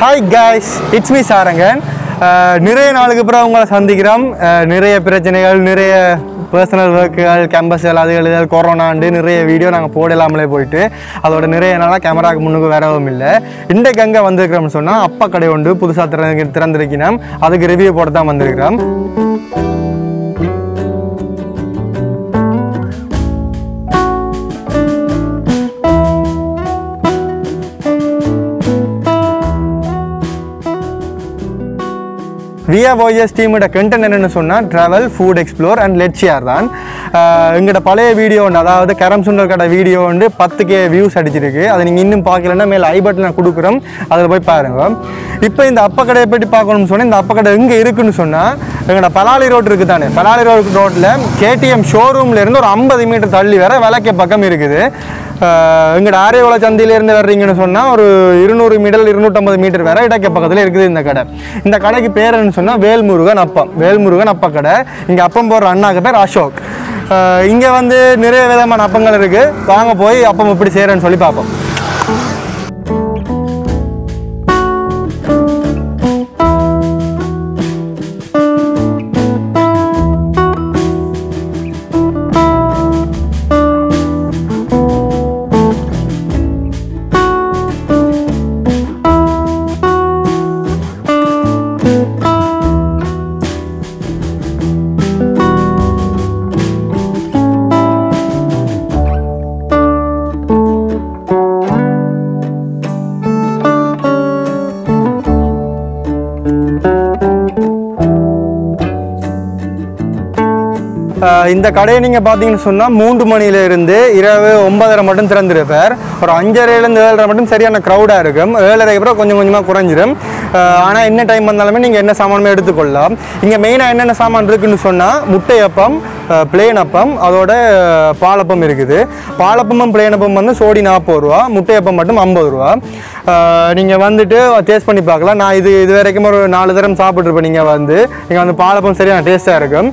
Hi guys, it's me Sarangan. நிறைய நாளுக்கு அப்புறம் உங்களை சந்திக்கிறோம். நிறைய பிரச்சனைகள், நிறைய பர்சனல் ஒர்க்குகள், கேம்பஸ் அதுகள் கொரோனாண்டு நிறைய வீடியோ நாங்கள் போடலாமலே போயிட்டு அதோட நிறைய நாளாக கேமராவுக்கு முன்னுக்கு வரவும் இல்லை. இன்றைக்கு அங்கே வந்திருக்கிறோம்னு சொன்னால் அப்பா கடை ஒன்று புதுசாக திறந்திருக்கிறோம். அதுக்கு ரிவ்யூ போட தான் வந்திருக்கிறோம். Via Voyages team content என்னன்னு சொன்னா travel, food explore and let's share தான். எங்கட பழைய வீடியோ அதாவது கரம் சுண்டல் கடை வீடியோ வந்து 10k views அடிச்சிருக்கு. அதை நீங்க இன்னும் பார்க்கலன்னா மேல ஐ பட்டன் நான் கொடுக்குறோம். அதில் போய் பாருங்க. இப்போ இந்த அப்பா கடையை பற்றி பார்க்கணும்னு சொன்னா இந்த அப்பா கடை எங்கே இருக்குன்னு சொன்னா எங்கட பலாலி ரோட் இருக்கு தானே. பலாலி ரோட்ல KTM ஷோரூம்ல இருந்து ஒரு 50 மீட்டர் தள்ளி வர விளக்கே பக்கம் இருக்குது. எங்கட ஆரியவள சந்தையிலேருந்து வர்றீங்கன்னு சொன்னால் ஒரு 200 மீட்டர் 250 மீட்டர் வேற இடக்க பக்கத்தில் இருக்குது இந்த கடை. இந்த கடைக்கு பேர் என்னன்னு சொன்னால் வேல்முருகன் அப்பம். வேல்முருகன் அப்பா கடை. இங்கே அப்பம் போடுற அண்ணாக்கு பேர் அசோக். இங்கே வந்து நிறைய விதமான அப்பங்கள் இருக்குது. வாங்க போய் அப்பம் எப்படி செய்கிறேன்னு சொல்லி பார்ப்போம். இந்த கடையை நீங்கள் பார்த்தீங்கன்னு சொன்னால் 3 மணியிலிருந்து இரவு 9:30 மட்டும் திறந்துருப்பார். ஒரு 5:30லேருந்து 7:30 மட்டும் சரியான க்ரௌடாக இருக்கும். 7:30 அப்புறம் கொஞ்சம் கொஞ்சமாக குறைஞ்சிடும். ஆனால் என்ன டைம் வந்தாலுமே நீங்கள் என்ன சாமானுமே எடுத்துக்கொள்ளலாம். இங்கே மெயினாக என்னென்ன சாமான் இருக்குதுன்னு சொன்னால் முட்டை அப்பம், பிளேன் அப்பம், அதோட பாலப்பம் இருக்குது. பாலப்பமும் பிளேன் அப்பம் வந்து சோடி 40 ரூபா, முட்டை அப்பம் மட்டும் 50 ரூபா. நீங்கள் வந்துட்டு டேஸ்ட் பண்ணி பார்க்கலாம். நான் இது வரைக்கும் ஒரு 4 தரம் சாப்பிட்ருப்பேன். நீங்கள் வந்து பாலப்பம் சரியான டேஸ்ட்டாக இருக்கும்.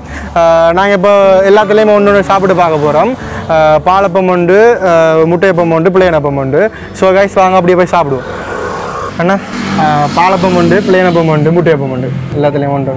நாங்கள் இப்போ எல்லாத்துலேயுமே ஒன்று சாப்பிட்டு பார்க்க போகிறோம். பாலப்பம் உண்டு, முட்டையப்பம் உண்டு, பிளேனப்பம் உண்டு. ஸோ கைஸ் வாங்க அப்படியே போய் சாப்பிடுவோம். அண்ணா பாலப்பம் உண்டு, பிளேனப்பம் உண்டு, முட்டையப்பம் உண்டு, எல்லாத்துலேயும் உண்டு.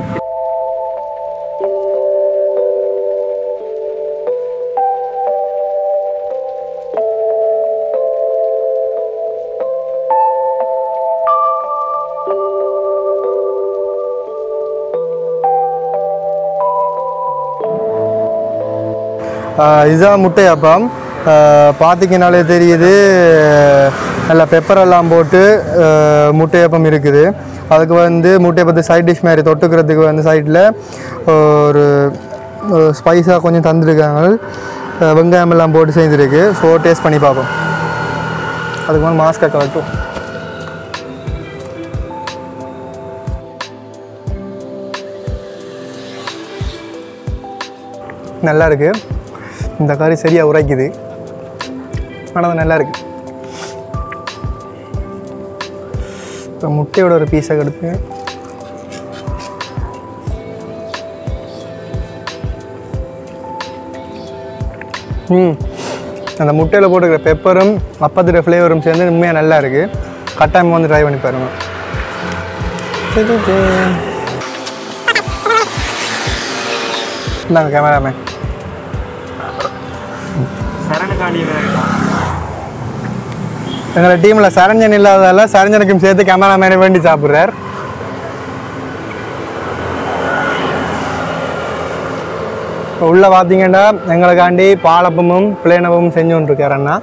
இதுதான் முட்டை அப்பம். பார்த்திங்கனாலே தெரியுது நல்லா பெப்பரெல்லாம் போட்டு முட்டையப்பம் இருக்குது. அதுக்கு வந்து முட்டையப்பத்து சைட் டிஷ் மாதிரி தொட்டுக்கிறதுக்கு வந்து சைடில் ஒரு ஸ்பைஸாக கொஞ்சம் தந்துருக்காங்க. வெங்காயம் எல்லாம் போட்டு செஞ்சுருக்கு. ஸோ டேஸ்ட் பண்ணி பார்ப்போம். அதுக்கு வந்து மாஸ்கை கலட்டும். நல்லா இருக்குது. இந்த கறி சரியாக உரைக்குது. ஆனால் அது நல்லா இருக்குது. இப்போ முட்டையோட ஒரு பீஸை எடுத்து அந்த முட்டையில் போட்டுக்கிற பெப்பரும் அப்பத்தோட ஃப்ளேவரும் சேர்ந்து உண்மையாக நல்லா இருக்குது. கட்டாயம் வந்து ட்ரை பண்ணி பாருங்க. இந்தாங்க கேமராமேன். எங்களோட டீமில் சரஞ்சன் இல்லாததால் சரஞ்சனுக்கும் சேர்த்து கேமராமேனை வேண்டி சாப்பிட்றார். இப்போ உள்ளே பார்த்தீங்கன்னா எங்களுக்காண்டி பாலப்பமும் பிளேனப்பமும் செஞ்சு கொண்டிருக்கார் அண்ணா.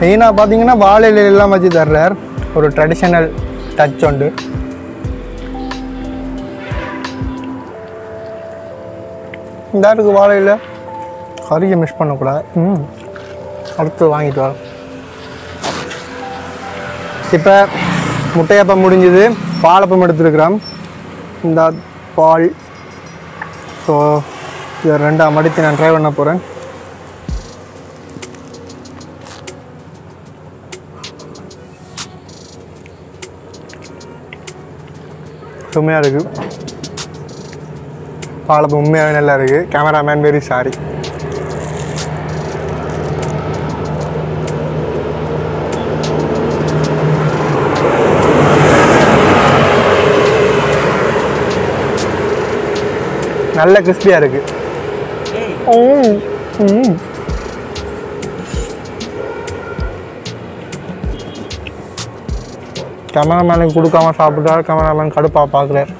மெயினாக பார்த்தீங்கன்னா வாழை இலையெல்லாம் வச்சு தர்றார். ஒரு ட்ரெடிஷ்னல் டச் உண்டு. இந்த ஆட்டுக்கு வாழை இலை கறியை மிஸ் பண்ணக்கூடாது. அடுத்து வாங்கிட்டு வரோம். இப்போ முட்டையப்பம் முடிஞ்சுது, பாலப்பம் எடுத்துருக்குறோம். இந்த பால். ஸோ இதை ரெண்டாக மடித்து நான் ட்ரை பண்ண போகிறேன். செம்மையாக இருக்குது. பாலப்பம் உண்மையாகவே நல்லா இருக்குது. Cameraman very sorry. நல்ல கிறிஸ்பியாக இருக்குது. கேமராமேனுக்கு கொடுக்காம சாப்பிட்டாரு. கேமராமேன் கடுப்பாக பார்க்குறார்.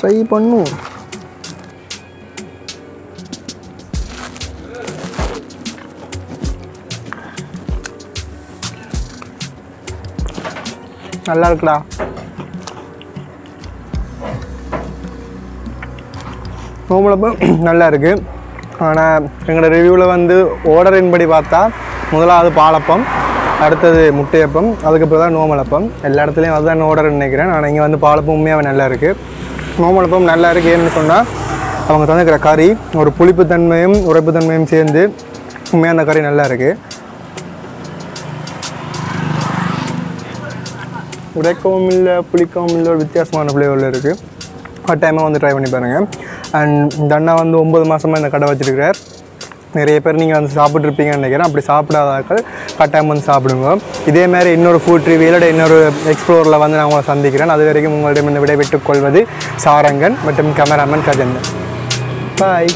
ட்ரை பண்ணும். நல்லா இருக்குடா. நோம்பலப்பம் நல்லா இருக்குது. ஆனால் எங்களோட ரிவ்யூவில் வந்து ஆர்டரின்படி பார்த்தா முதலாவது பாலப்பம், அடுத்தது முட்டையப்பம், அதுக்கப்புறம் தான் நோமலப்பம். எல்லா இடத்துலையும் அதுதான் ஆர்டர்னு நினைக்கிறேன். ஆனால் இங்கே வந்து பாலப்பம் உண்மையாகவே நல்லா இருக்குது. நோமலப்பம் நல்லா இருக்குது. ஏன்னு சொன்னால் அவங்க தந்துக்கிற கறி ஒரு புளிப்புத்தன்மையும் உரைப்புத்தன்மையும் சேர்ந்து உண்மையாக அந்த கறி நல்லா இருக்குது. உரைக்கவும் இல்லை புளிக்கவும் இல்லை, ஒரு வித்தியாசமான ஃப்ளேவரில் இருக்குது. டைமாக வந்து ட்ரை பண்ணி பாருங்கள். அண்ட் இந்த அண்ணா வந்து 9 மாதமாக இந்த கடை வச்சுருக்கிறார். நிறைய பேர் நீங்கள் வந்து சாப்பிட்ருப்பீங்கன்னு நினைக்கிறேன். அப்படி சாப்பிடாதாக்கள் கட்டாயம் வந்து சாப்பிடுங்க. இதேமாதிரி இன்னொரு ஃபுட் ரிவ்யூவோட இன்னொரு எக்ஸ்ப்ளோரில் வந்து நான் உங்களை சந்திக்கிறேன். அது வரைக்கும் உங்களிடம் இந்த விடைபெற்றுக் கொள்வது சாரங்கன் மற்றும் கேமராமேன் கஜந்தன். பாய்.